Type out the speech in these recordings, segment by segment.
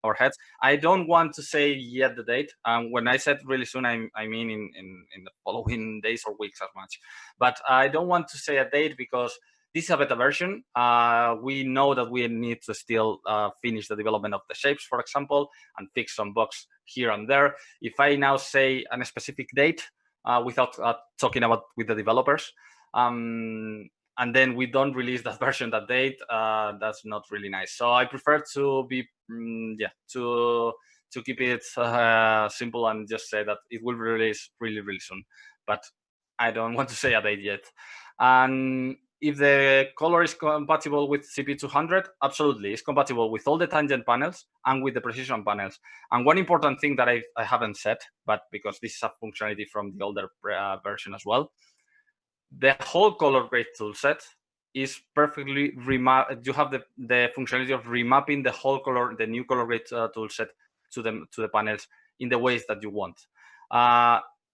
our heads. I don't want to say yet the date. When I said really soon, I mean in the following days or weeks as much. But I don't want to say a date because this is a beta version. We know that we need to still finish the development of the shapes, for example, and fix some bugs here and there. If I now say a specific date without talking about with the developers, and then we don't release that version that date, that's not really nice. So I prefer to be to keep it simple and just say that it will release really soon, but I don't want to say a date yet. And if the color is compatible with CP200, absolutely, it's compatible with all the tangent panels and with the precision panels. And one important thing that I haven't said, but because this is a functionality from the older version as well, the whole color grade toolset is perfectly remap. You have the functionality of remapping the whole color, the new color grade toolset to the panels in the ways that you want.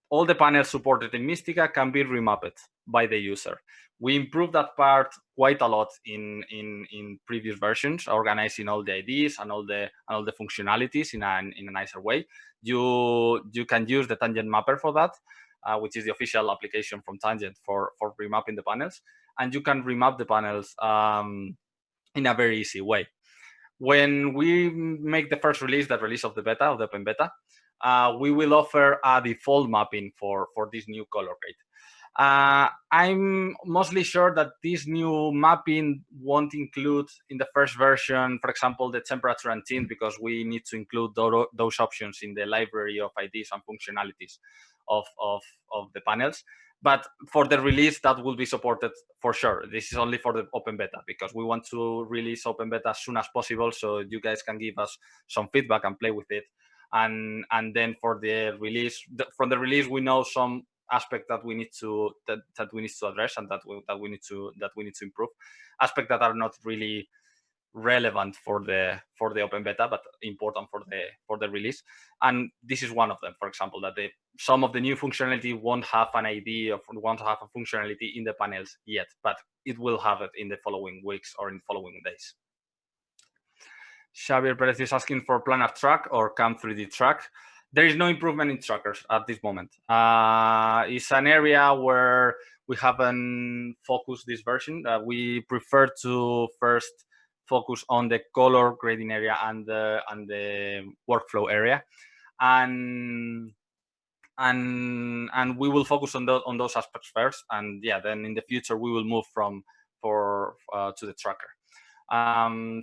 All the panels supported in Mistika can be remapped by the user. We improved that part quite a lot in previous versions, organizing all the IDs and all the functionalities in a nicer way. You can use the tangent mapper for that. Which is the official application from Tangent for remapping the panels. And you can remap the panels in a very easy way. When we make the first release, the release of the beta, of the open beta, we will offer a default mapping for this new color grade. I'm mostly sure that this new mapping won't include in the first version, for example, the temperature and tint, because we need to include those options in the library of IDs and functionalities of the panels. But for the release, that will be supported for sure. This is only for the open beta because we want to release open beta as soon as possible, so you guys can give us some feedback and play with it. And then for the release, from the release, we know some aspect that we need to address and that we need to improve, aspects that are not really relevant for the open beta but important for the release. And this is one of them, for example, that some of the new functionality won't have an ID or won't have a functionality in the panels yet, but it will have it in the following weeks or in the following days. Xavier Perez is asking for planar track or CAM 3D track. There is no improvement in trackers at this moment. It's an area where we haven't focused this version. We prefer to first focus on the color grading area and the workflow area, and we will focus on those aspects first. And yeah, then in the future we will move to the tracker.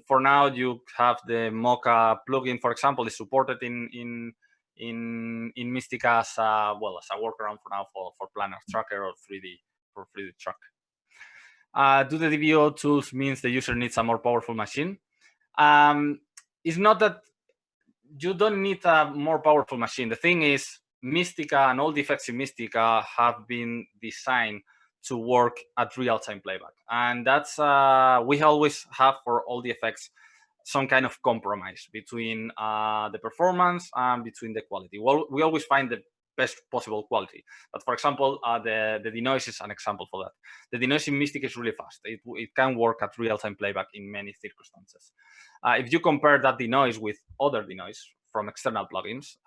For now, you have the Mocha plugin, for example, is supported in Mistika as a workaround for now for planar tracker or 3D track. Do the DVO tools means the user needs a more powerful machine? It's not that you don't need a more powerful machine. The thing is, Mistika and all the effects in Mistika have been designed to work at real-time playback, and that's we always have for all the effects some kind of compromise between the performance and between the quality. Well, we always find the best possible quality, but for example, the denoise is an example for that. The denoise in Mystic is really fast. It can work at real-time playback in many circumstances. If you compare that denoise with other denoise from external plugins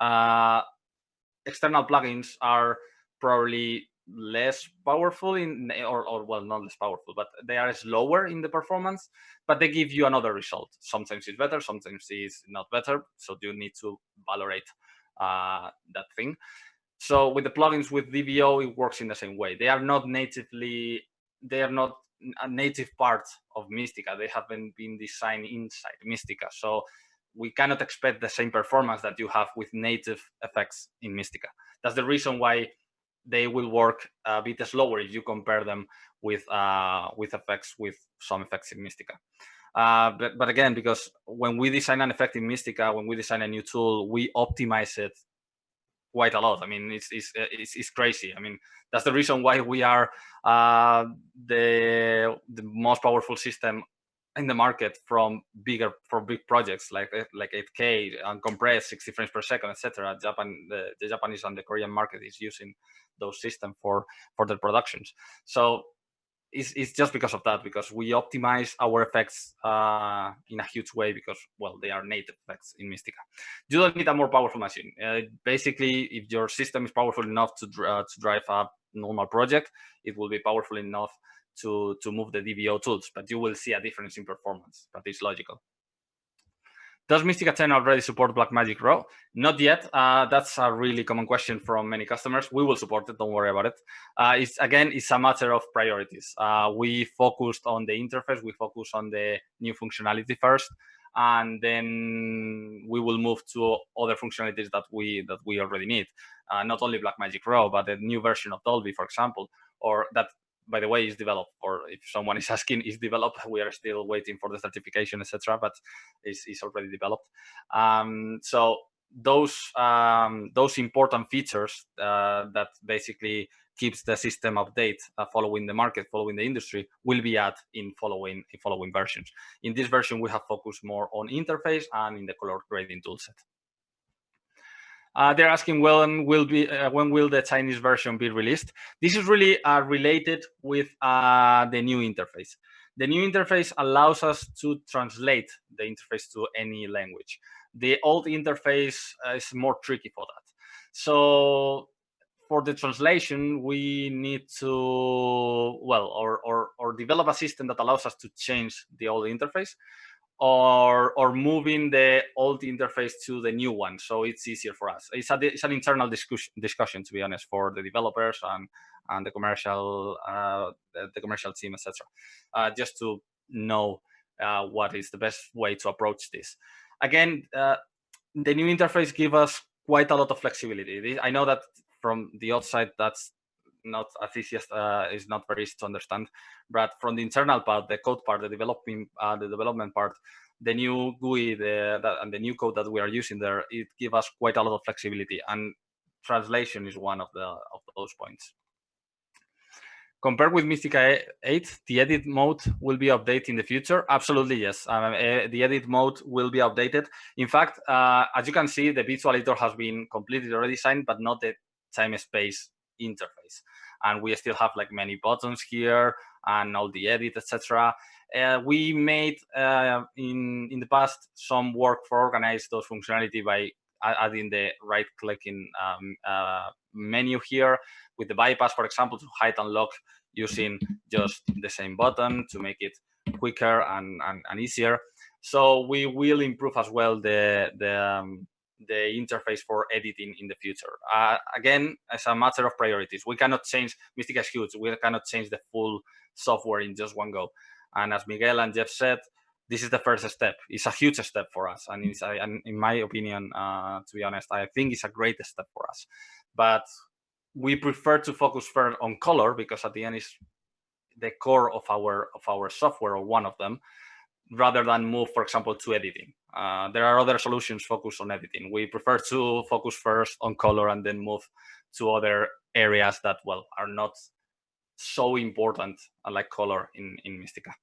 are probably less powerful not less powerful, but they are slower in the performance, but they give you another result. Sometimes it's better, sometimes it's not better, so you need to validate that thing. So with the plugins with DVO, it works in the same way. They are not a native part of Mistika. They haven't been designed inside Mistika, so we cannot expect the same performance that you have with native effects in Mistika. That's the reason why they will work a bit slower if you compare them with some effects in Mistika. But again, because when we design an effect in Mistika, when we design a new tool, we optimize it quite a lot. I mean, it's crazy. I mean, that's the reason why we are the most powerful system in the market for big projects like 8K and compressed 60 frames per second, etc. The Japanese and the Korean market is using those systems for their productions. So it's just because of that, because we optimize our effects in a huge way, because, well, they are native effects in Mistika. You don't need a more powerful machine. Basically, if your system is powerful enough to drive a normal project, it will be powerful enough to move the DVO tools, but you will see a difference in performance, but it's logical. Does Mistika 10 already support Blackmagic Raw? Not yet. That's a really common question from many customers. We will support it. Don't worry about it. It's a matter of priorities. We focused on the interface. We focus on the new functionality first, and then we will move to other functionalities that we already need. Not only Blackmagic Raw, but the new version of Dolby, for example, or that, by the way, is developed, or if someone is asking, is developed. We are still waiting for the certification, etc., but it's already developed. So those important features that basically keeps the system update, following the market, following the industry, will be added in following versions. In this version, we have focused more on interface and in the color grading toolset. They're asking when will the Chinese version be released? This is really related with the new interface. The new interface allows us to translate the interface to any language. The old interface is more tricky for that. So for the translation, we need to, or develop a system that allows us to change the old interface, or moving the old interface to the new one, so it's easier for us. It's an internal discussion, to be honest, for the developers and the commercial team, etc. Just to know what is the best way to approach this. Again, the new interface gives us quite a lot of flexibility. I know that from the outside, that's not as easy as is not very easy to understand, but from the internal part, the code part, the development part, the new GUI, and the new code that we are using there, it gives us quite a lot of flexibility, and translation is one of those points. Compared with Mistika 8, the edit mode will be updated in the future? Absolutely, yes. The edit mode will be updated. In fact, as you can see, the visualizer has been completely redesigned, but not the time-space interface. And we still have like many buttons here and all the edit, etc. We made in the past some work for organize those functionality by adding the right-clicking menu here with the bypass, for example, to hide and lock using just the same button to make it quicker and easier. So we will improve as well the interface for editing in the future. Again, as a matter of priorities, we cannot change. Mistika is huge. We cannot change the full software in just one go. And as Miguel and Jeff said, this is the first step. It's a huge step for us, and in my opinion, to be honest, I think it's a great step for us. But we prefer to focus first on color, because at the end is the core of our software, or one of them, rather than move, for example, to editing. There are other solutions focused on editing. We prefer to focus first on color and then move to other areas that, well, are not so important like color in Mistika.